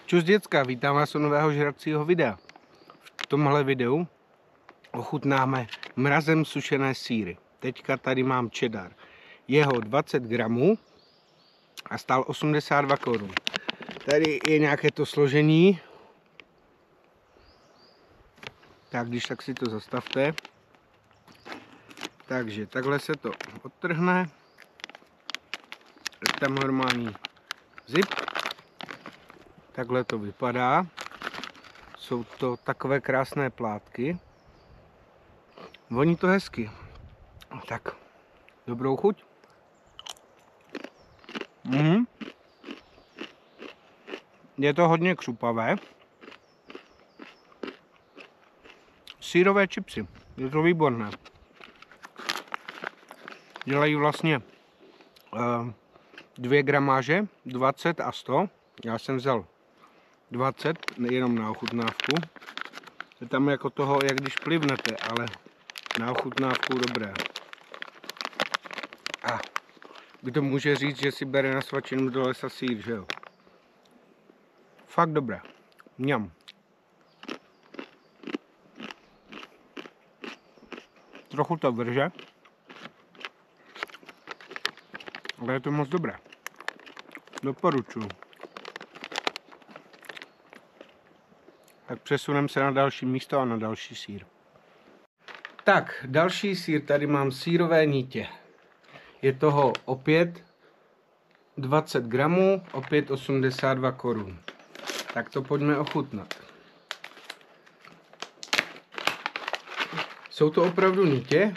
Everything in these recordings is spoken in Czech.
Čus děcka, vítám vás u nového žracího videa. V tomhle videu ochutnáme mrazem sušené sýry. Teďka tady mám cheddar. Jeho 20 gramů a stál 82 korun. Tady je nějaké to složení. Tak když tak si to zastavte. Takže takhle se to odtrhne. Je tam normální zip. Takhle to vypadá. Jsou to takové krásné plátky. Voní to hezky. Tak, dobrou chuť. Je to hodně křupavé. Sýrové čipsy. Je to výborné. Dělají vlastně 2 gramáže, 20 a 100. Já jsem vzal 20, jenom na ochutnávku. Je tam jako toho, jak když plivnete, ale na ochutnávku dobré. A kdo může říct, že si bere na svačinu do lesa sýr, že jo? Fakt dobré. Mňam. Trochu to vrže, ale je to moc dobré. Doporučuji. Tak přesuneme se na další místo a na další sýr. Tak, další sýr, tady mám sýrové nitě. Je toho opět 20 gramů, opět 82 korun. Tak to pojďme ochutnat. Jsou to opravdu nitě.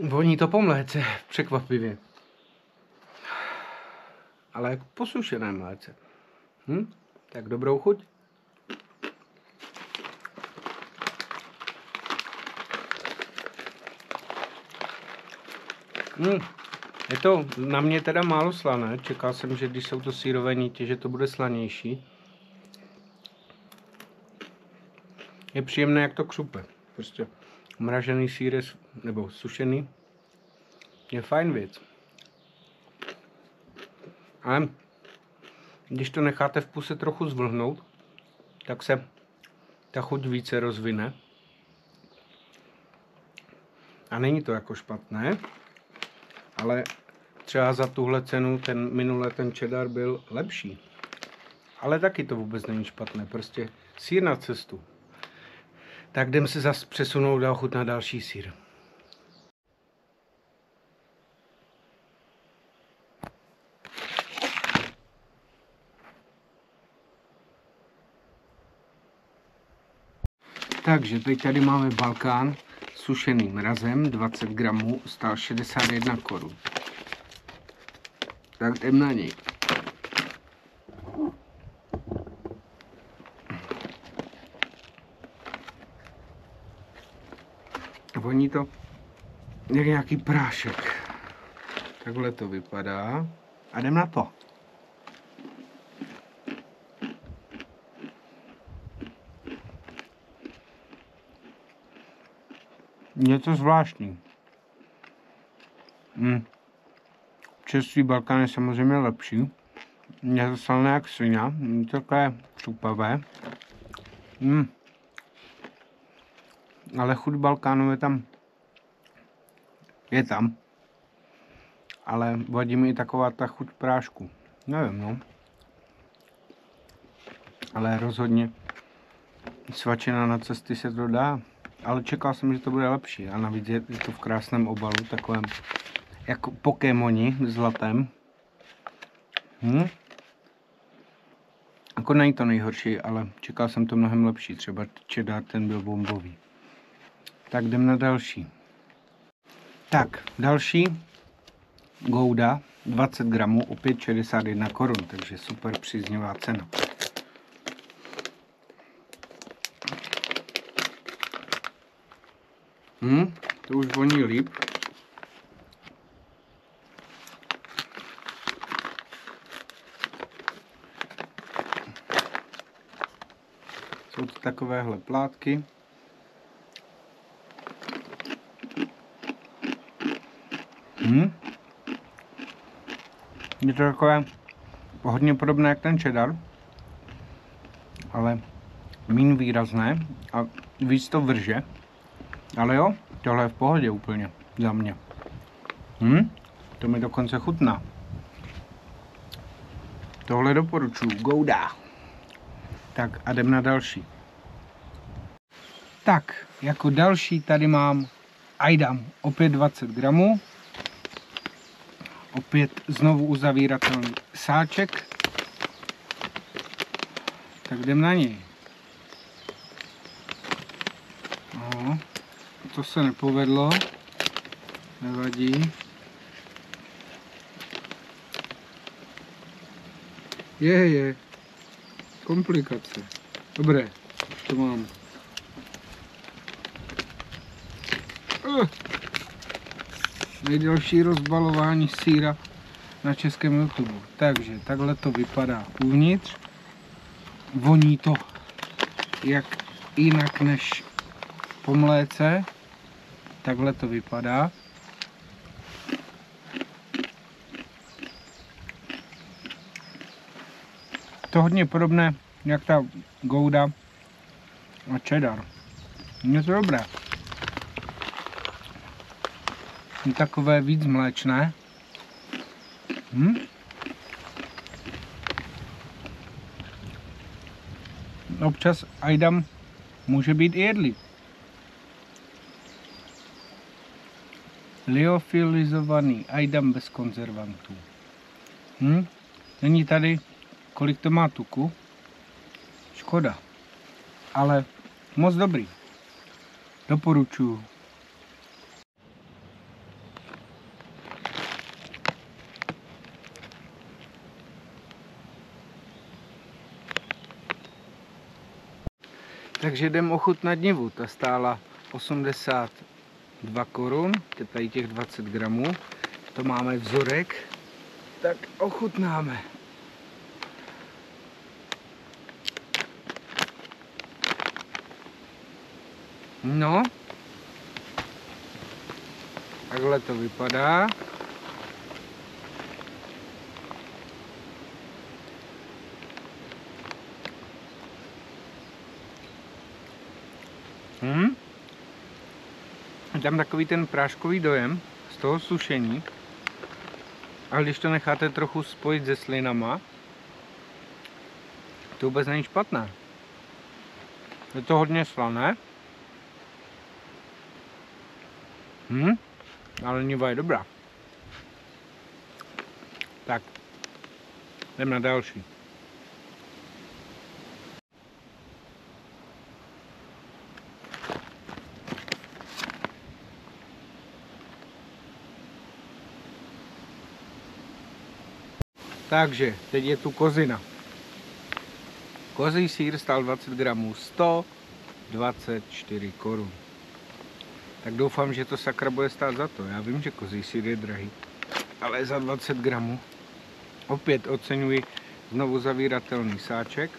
Voní to po mléce, překvapivě. Ale jako posušené mléce. Tak dobrou chuť. Je to na mě teda málo slané. Čekal jsem, že když jsou to sýrové nitě, že to bude slanější. Je příjemné, jak to křupe. Prostě mražený sýr nebo sušený je fajn věc. Ale když to necháte v puse trochu zvlhnout, tak se ta chuť více rozvine. A není to jako špatné, ale třeba za tuhle cenu minule ten cheddar byl lepší. Ale taky to vůbec není špatné, prostě sýr na cestu. Tak jdem se zase přesunout a ochutnat další sýr. Takže teď tady máme Balkán sušený mrazem, 20 gramů, stál 61 korun. Tak jdem na něj. Voní to jak nějaký prášek. Takhle to vypadá. A jdem na to. Je to zvláštní. Čerstvý Balkán je samozřejmě lepší. Je to slané jak svině. Je to takové křupavé. Ale chuť Balkánu je tam. Ale vadí mi i taková ta chuť prášku. Nevím, no. Ale rozhodně svačina na cesty se to dá. Ale čekal jsem, že to bude lepší. A navíc je to v krásném obalu, takovém jako Pokémoni zlatém. Jako není to nejhorší, ale čekal jsem to mnohem lepší. Třeba cheddar, ten byl bombový. Tak jdem na další. Tak, další Gouda, 20 gramů, opět 61 korun, takže super příznivá cena. To už voní líp. Jsou to takovéhle plátky. Je to takové hodně podobné jak ten cheddar, ale míň výrazné a víc to vrže. Ale jo, tohle je v pohodě úplně za mě. To mi dokonce chutná. Tohle doporučuji, Gouda. Tak a jdem na další. Tak, jako další tady mám Eidam, opět 20 gramů. Opět znovu uzavíratelný sáček. Tak jdem na něj. No, to se nepovedlo. Nevadí. Je. Komplikace. Dobré, to mám. Nejdelší rozbalování sýra na českém YouTube. Takže takhle to vypadá uvnitř. Voní to jak jinak než po mléce. Takhle to vypadá. To hodně podobné jak ta Gouda a cheddar. Je to dobré. Je takové víc mléčné. Občas Eidam může být i jedlý. Liofilizovaný Eidam bez konzervantů. Není tady, kolik to má tuku. Škoda. Ale moc dobrý. Doporučuju. Takže jdem ochutnat nivu. Ta stála 82 korun, tady těch 20 gramů. To máme vzorek. Tak ochutnáme. No. Takhle to vypadá. Tam takový ten práškový dojem z toho sušení, ale když to necháte trochu spojit se slinama, to vůbec není špatné. Je to hodně slané, ale niva je dobrá. Tak, jdem na další. Takže, teď je tu kozina. Kozí sýr stál 20 gramů, 124 korun. Tak doufám, že to sakra bude stát za to. Já vím, že kozí sýr je drahý, ale za 20 gramů. Opět oceňuji znovu zavíratelný sáček.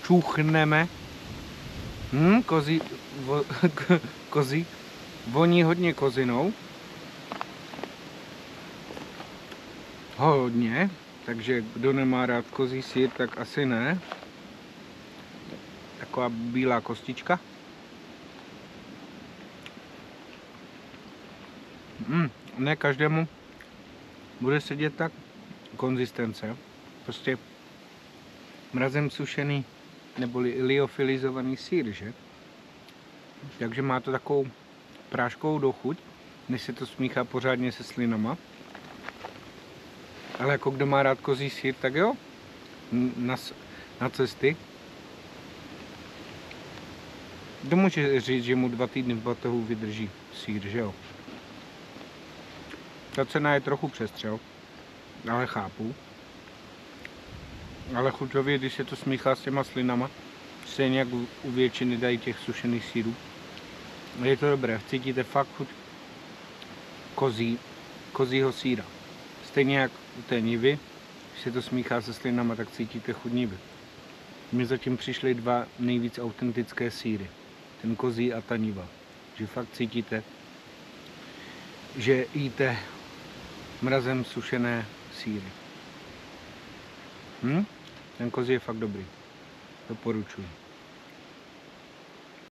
Čuchneme. Kozí voní hodně kozinou. Hodně, takže kdo nemá rád kozí sýr, tak asi ne. Taková bílá kostička. Ne každému bude sedět tak konzistence. Prostě mrazem sušený neboli liofilizovaný sýr, že? Takže má to takovou práškovou dochuť, než se to smíchá pořádně se slinama. Ale jako kdo má rád kozí sýr, tak jo, na cesty. Kdo může říct, že mu 2 týdny v batohu vydrží sýr, že jo? Ta cena je trochu přestřel, ale chápu. Ale chuťově, když se to smíchá s těma slinama, stejně jak u většiny dají těch sušených sýrů. Je to dobré, cítíte fakt chuť kozího sýra. Stejně jak u té nivy, když se to smíchá se slinama, tak cítíte chuť nivy. Mi zatím přišly 2 nejvíc autentické sýry. ten kozí a ta niva. Že fakt cítíte, že jíte mrazem sušené sýry. Ten kozí je fakt dobrý. Doporučuji.